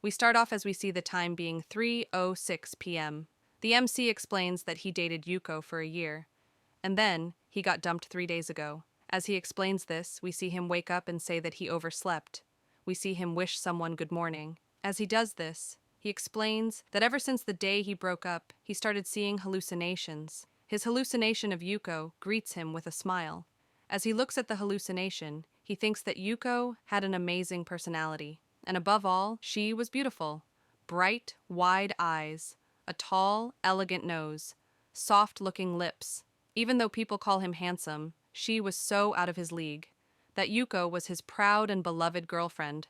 We start off as we see the time being 3:06 p.m. The MC explains that he dated Yuko for a year, and then he got dumped 3 days ago. As he explains this, we see him wake up and say that he overslept. We see him wish someone good morning. As he does this, he explains that ever since the day he broke up, he started seeing hallucinations. His hallucination of Yuko greets him with a smile. As he looks at the hallucination, he thinks that Yuko had an amazing personality, and above all, she was beautiful. Bright, wide eyes, a tall, elegant nose, soft-looking lips. Even though people call him handsome, she was so out of his league. That Yuko was his proud and beloved girlfriend.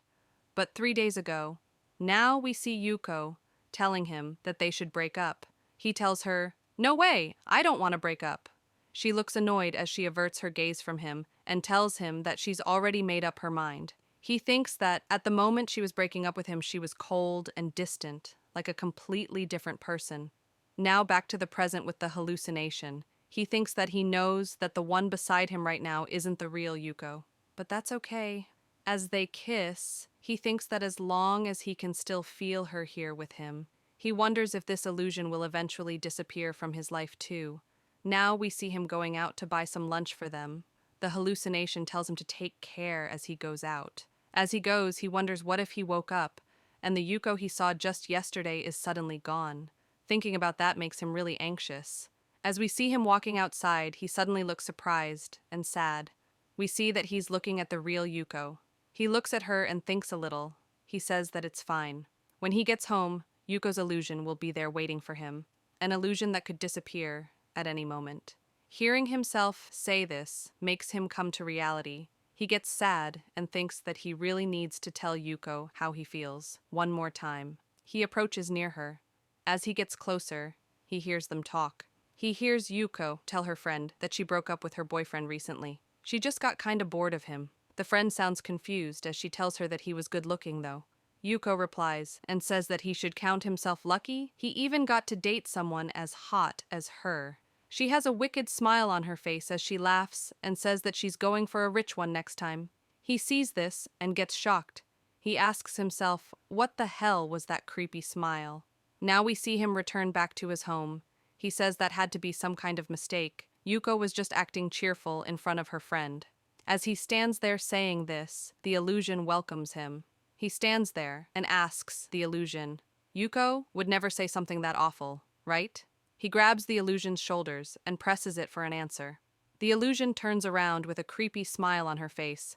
But 3 days ago, now we see Yuko telling him that they should break up. He tells her, "No way, I don't want to break up." She looks annoyed as she averts her gaze from him and tells him that she's already made up her mind. He thinks that at the moment she was breaking up with him, she was cold and distant, like a completely different person. Now back to the present with the hallucination. He thinks that he knows that the one beside him right now isn't the real Yuko. But that's okay. As they kiss, he thinks that as long as he can still feel her here with him, he wonders if this illusion will eventually disappear from his life too. Now we see him going out to buy some lunch for them. The hallucination tells him to take care as he goes out. As he goes, he wonders what if he woke up, and the Yuko he saw just yesterday is suddenly gone. Thinking about that makes him really anxious. As we see him walking outside, he suddenly looks surprised and sad. We see that he's looking at the real Yuko. He looks at her and thinks a little. He says that it's fine. When he gets home, Yuko's illusion will be there waiting for him, an illusion that could disappear at any moment. Hearing himself say this makes him come to reality. He gets sad and thinks that he really needs to tell Yuko how he feels one more time. He approaches near her. As he gets closer, he hears them talk. He hears Yuko tell her friend that she broke up with her boyfriend recently. She just got kinda bored of him. The friend sounds confused as she tells her that he was good-looking, though. Yuko replies and says that he should count himself lucky. He even got to date someone as hot as her. She has a wicked smile on her face as she laughs and says that she's going for a rich one next time. He sees this and gets shocked. He asks himself, what the hell was that creepy smile? Now we see him return back to his home. He says that had to be some kind of mistake. Yuko was just acting cheerful in front of her friend. As he stands there saying this, the illusion welcomes him. He stands there and asks the illusion, "Yuko would never say something that awful, right?" He grabs the illusion's shoulders and presses it for an answer. The illusion turns around with a creepy smile on her face.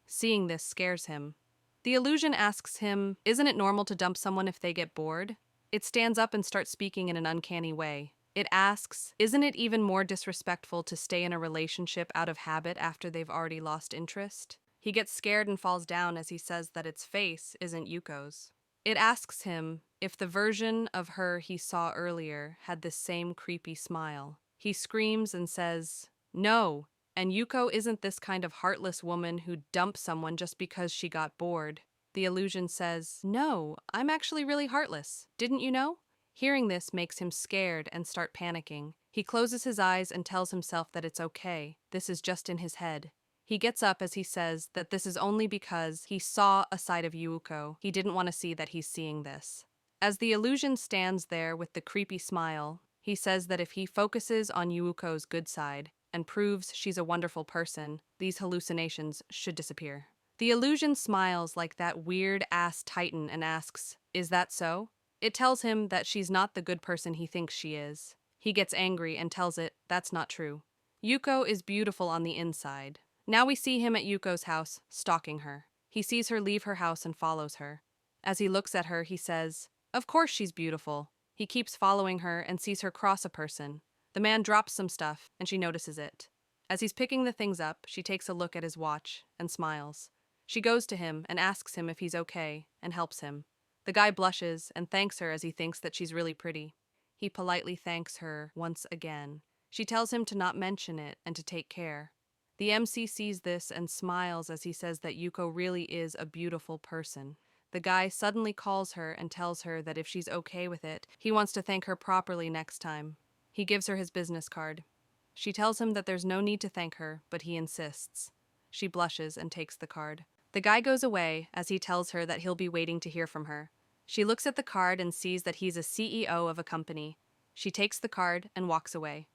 Seeing this scares him. The illusion asks him, isn't it normal to dump someone if they get bored? It stands up and starts speaking in an uncanny way. It asks, isn't it even more disrespectful to stay in a relationship out of habit after they've already lost interest? He gets scared and falls down as he says that its face isn't Yuko's. It asks him if the version of her he saw earlier had this same creepy smile. He screams and says, "No, and Yuko isn't this kind of heartless woman who dumps someone just because she got bored." The illusion says, "No, I'm actually really heartless. Didn't you know?" Hearing this makes him scared and start panicking. He closes his eyes and tells himself that it's okay. This is just in his head. He gets up as he says that this is only because he saw a side of Yuko. He didn't want to see that he's seeing this. As the illusion stands there with the creepy smile, he says that if he focuses on Yuko's good side and proves she's a wonderful person, these hallucinations should disappear. The illusion smiles like that weird-ass Titan and asks, "Is that so?" It tells him that she's not the good person he thinks she is. He gets angry and tells it that's not true. Yuko is beautiful on the inside. Now we see him at Yuko's house, stalking her. He sees her leave her house and follows her. As he looks at her, he says, "Of course she's beautiful." He keeps following her and sees her cross a person. The man drops some stuff, and she notices it. As he's picking the things up, she takes a look at his watch and smiles. She goes to him and asks him if he's okay and helps him. The guy blushes and thanks her as he thinks that she's really pretty. He politely thanks her once again. She tells him to not mention it and to take care. The MC sees this and smiles as he says that Yuko really is a beautiful person. The guy suddenly calls her and tells her that if she's okay with it, he wants to thank her properly next time. He gives her his business card. She tells him that there's no need to thank her, but he insists. She blushes and takes the card. The guy goes away as he tells her that he'll be waiting to hear from her. She looks at the card and sees that he's a CEO of a company. She takes the card and walks away.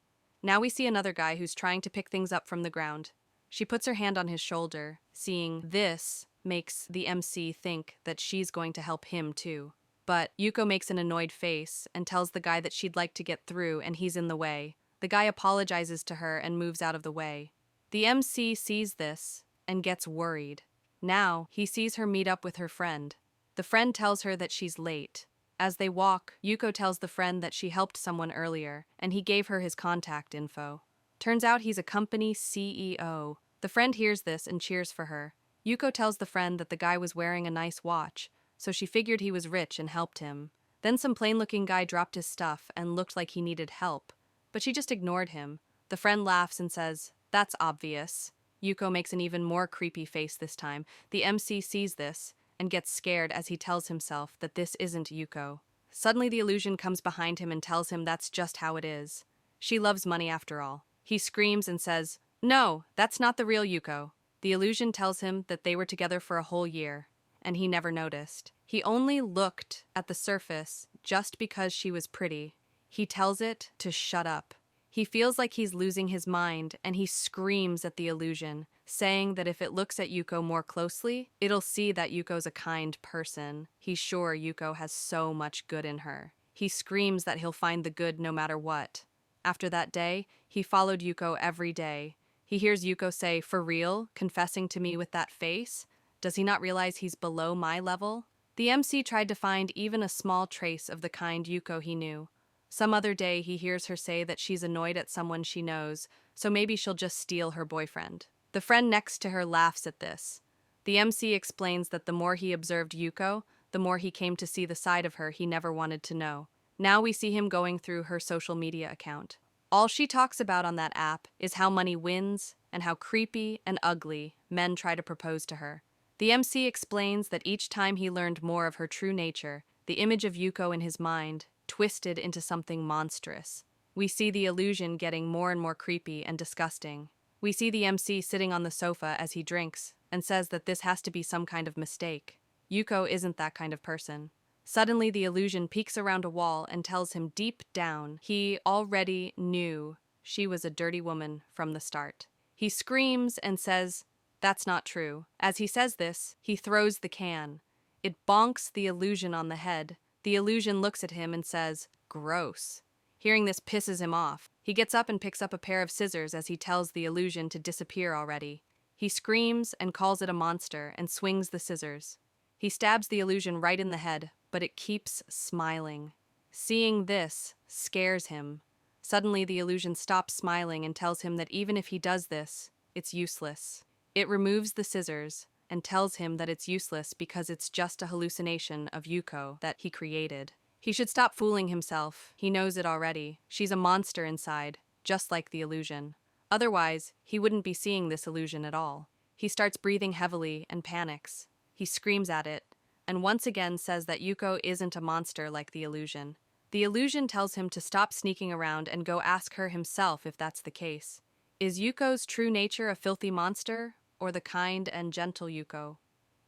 Now we see another guy who's trying to pick things up from the ground. She puts her hand on his shoulder. Seeing this makes the MC think that she's going to help him too. But Yuko makes an annoyed face and tells the guy that she'd like to get through and he's in the way. The guy apologizes to her and moves out of the way. The MC sees this and gets worried. Now he sees her meet up with her friend. The friend tells her that she's late. As they walk, Yuko tells the friend that she helped someone earlier, and he gave her his contact info. Turns out he's a company CEO. The friend hears this and cheers for her. Yuko tells the friend that the guy was wearing a nice watch, so she figured he was rich and helped him. Then some plain-looking guy dropped his stuff and looked like he needed help, but she just ignored him. The friend laughs and says, "That's obvious." Yuko makes an even more creepy face this time. The MC sees this and gets scared as he tells himself that this isn't Yuko. Suddenly the illusion comes behind him and tells him that's just how it is. She loves money after all. He screams and says, "No, that's not the real Yuko." The illusion tells him that they were together for a whole year, and he never noticed. He only looked at the surface just because she was pretty. He tells it to shut up. He feels like he's losing his mind, and he screams at the illusion, saying that if it looks at Yuko more closely, it'll see that Yuko's a kind person. He's sure Yuko has so much good in her. He screams that he'll find the good no matter what. After that day, he followed Yuko every day. He hears Yuko say, "For real? Confessing to me with that face? Does he not realize he's below my level?" The MC tried to find even a small trace of the kind Yuko he knew. Some other day he hears her say that she's annoyed at someone she knows, so maybe she'll just steal her boyfriend. The friend next to her laughs at this. The MC explains that the more he observed Yuko, the more he came to see the side of her he never wanted to know. Now we see him going through her social media account. All she talks about on that app is how money wins and how creepy and ugly men try to propose to her. The MC explains that each time he learned more of her true nature, the image of Yuko in his mind twisted into something monstrous. We see the illusion getting more and more creepy and disgusting. We see the MC sitting on the sofa as he drinks and says that this has to be some kind of mistake. Yuko isn't that kind of person. Suddenly the illusion peeks around a wall and tells him deep down he already knew she was a dirty woman from the start. He screams and says, "That's not true." As he says this, he throws the can. It bonks the illusion on the head. The illusion looks at him and says, "Gross." Hearing this pisses him off. He gets up and picks up a pair of scissors as he tells the illusion to disappear already. He screams and calls it a monster and swings the scissors. He stabs the illusion right in the head, but it keeps smiling. Seeing this scares him. Suddenly the illusion stops smiling and tells him that even if he does this, it's useless. It removes the scissors and tells him that it's useless because it's just a hallucination of Yuko that he created. He should stop fooling himself. He knows it already. She's a monster inside, just like the illusion. Otherwise, he wouldn't be seeing this illusion at all. He starts breathing heavily and panics. He screams at it, and once again says that Yuko isn't a monster like the illusion. The illusion tells him to stop sneaking around and go ask her himself if that's the case. Is Yuko's true nature a filthy monster, or the kind and gentle Yuko?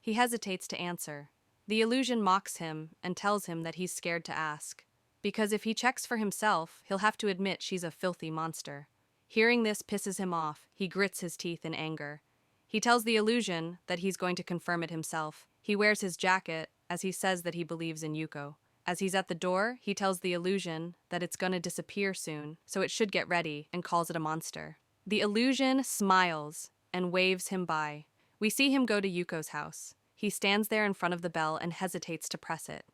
He hesitates to answer. The illusion mocks him and tells him that he's scared to ask, because if he checks for himself, he'll have to admit she's a filthy monster. Hearing this pisses him off. He grits his teeth in anger. He tells the illusion that he's going to confirm it himself. He wears his jacket as he says that he believes in Yuko. As he's at the door, he tells the illusion that it's gonna disappear soon, so it should get ready, and calls it a monster. The illusion smiles and waves him by. We see him go to Yuko's house. He stands there in front of the bell and hesitates to press it.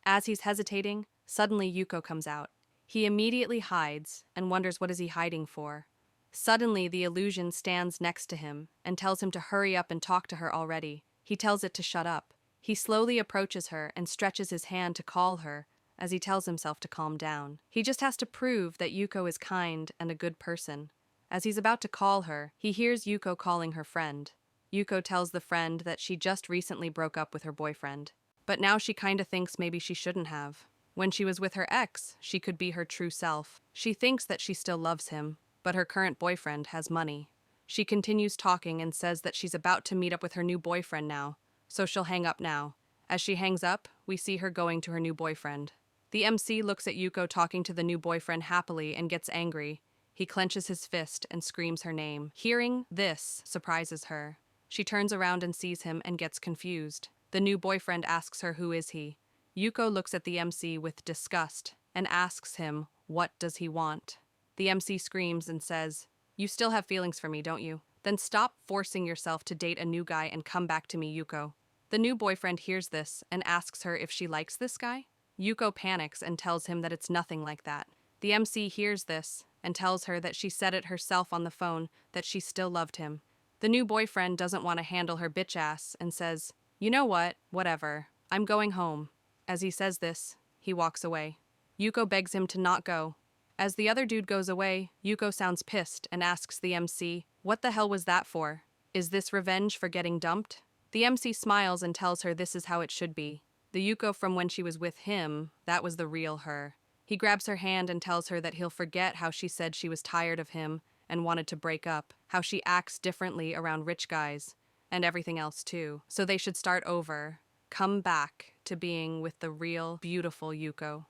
As he's hesitating, suddenly Yuko comes out. He immediately hides and wonders what is he hiding for. Suddenly, the illusion stands next to him and tells him to hurry up and talk to her already. He tells it to shut up. He slowly approaches her and stretches his hand to call her as he tells himself to calm down. He just has to prove that Yuko is kind and a good person. As he's about to call her, he hears Yuko calling her friend. Yuko tells the friend that she just recently broke up with her boyfriend. But now she kinda thinks maybe she shouldn't have. When she was with her ex, she could be her true self. She thinks that she still loves him, but her current boyfriend has money. She continues talking and says that she's about to meet up with her new boyfriend now, so she'll hang up now. As she hangs up, we see her going to her new boyfriend. The MC looks at Yuko talking to the new boyfriend happily and gets angry. He clenches his fist and screams her name. Hearing this surprises her. She turns around and sees him and gets confused. The new boyfriend asks her who is he. Yuko looks at the MC with disgust and asks him what does he want. The MC screams and says, "You still have feelings for me, don't you? Then stop forcing yourself to date a new guy and come back to me, Yuko." The new boyfriend hears this and asks her if she likes this guy. Yuko panics and tells him that it's nothing like that. The MC hears this and tells her that she said it herself on the phone, that she still loved him. The new boyfriend doesn't want to handle her bitch ass and says, "You know what? Whatever. I'm going home." As he says this, he walks away. Yuko begs him to not go. As the other dude goes away, Yuko sounds pissed and asks the MC, "What the hell was that for? Is this revenge for getting dumped?" The MC smiles and tells her this is how it should be. The Yuko from when she was with him, that was the real her. He grabs her hand and tells her that he'll forget how she said she was tired of him and wanted to break up, how she acts differently around rich guys, and everything else too. So they should start over, come back to being with the real, beautiful Yuko.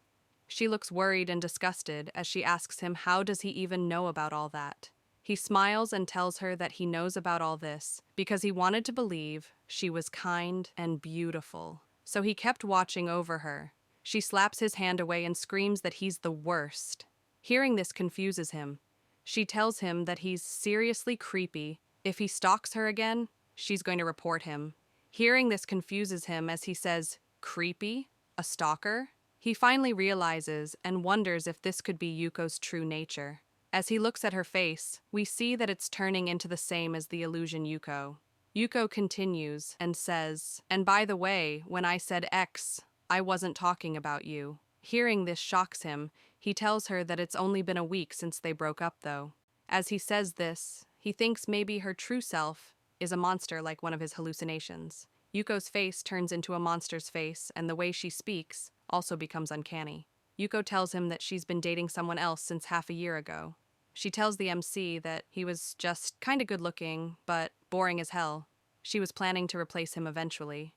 She looks worried and disgusted as she asks him how does he even know about all that. He smiles and tells her that he knows about all this because he wanted to believe she was kind and beautiful. So he kept watching over her. She slaps his hand away and screams that he's the worst. Hearing this confuses him. She tells him that he's seriously creepy. If he stalks her again, she's going to report him. Hearing this confuses him as he says, "Creepy? A stalker?" He finally realizes and wonders if this could be Yuko's true nature. As he looks at her face, we see that it's turning into the same as the illusion Yuko. Yuko continues and says, "And by the way, when I said X, I wasn't talking about you." Hearing this shocks him. He tells her that it's only been a week since they broke up though. As he says this, he thinks maybe her true self is a monster like one of his hallucinations. Yuko's face turns into a monster's face and the way she speaks also becomes uncanny. Yuko tells him that she's been dating someone else since half a year ago. She tells the MC that he was just kinda good looking, but boring as hell. She was planning to replace him eventually.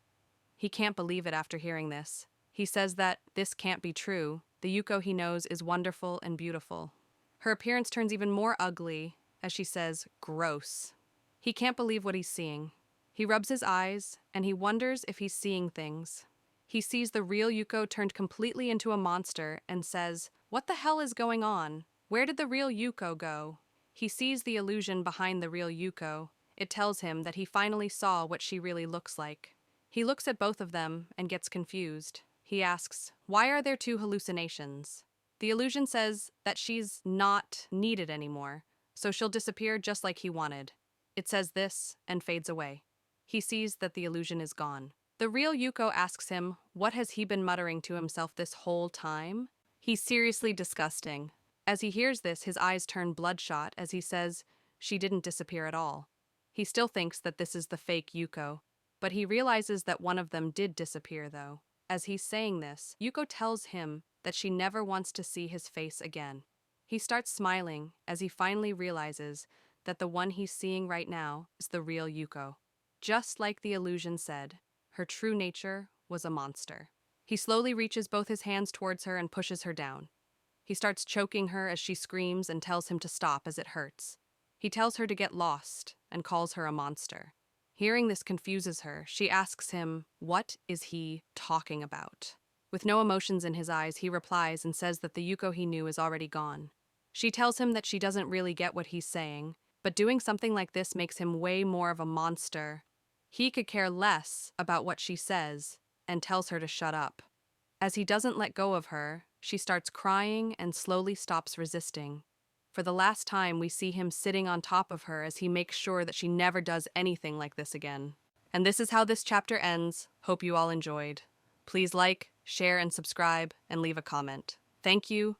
He can't believe it after hearing this. He says that this can't be true. The Yuko he knows is wonderful and beautiful. Her appearance turns even more ugly as she says, "Gross." He can't believe what he's seeing. He rubs his eyes and he wonders if he's seeing things. He sees the real Yuko turned completely into a monster and says, "What the hell is going on? Where did the real Yuko go?" He sees the illusion behind the real Yuko. It tells him that he finally saw what she really looks like. He looks at both of them and gets confused. He asks, "Why are there two hallucinations?" The illusion says that she's not needed anymore, so she'll disappear just like he wanted. It says this and fades away. He sees that the illusion is gone. The real Yuko asks him, what has he been muttering to himself this whole time? He's seriously disgusting. As he hears this, his eyes turn bloodshot as he says, "She didn't disappear at all." He still thinks that this is the fake Yuko, but he realizes that one of them did disappear though. As he's saying this, Yuko tells him that she never wants to see his face again. He starts smiling as he finally realizes that the one he's seeing right now is the real Yuko. Just like the illusion said, her true nature was a monster. He slowly reaches both his hands towards her and pushes her down. He starts choking her as she screams and tells him to stop as it hurts. He tells her to get lost and calls her a monster. Hearing this confuses her. She asks him, what is he talking about? With no emotions in his eyes, he replies and says that the Yuko he knew is already gone. She tells him that she doesn't really get what he's saying, but doing something like this makes him way more of a monster. He could care less about what she says and tells her to shut up. As he doesn't let go of her, she starts crying and slowly stops resisting. For the last time, we see him sitting on top of her as he makes sure that she never does anything like this again. And this is how this chapter ends. Hope you all enjoyed. Please like, share, and subscribe, and leave a comment. Thank you,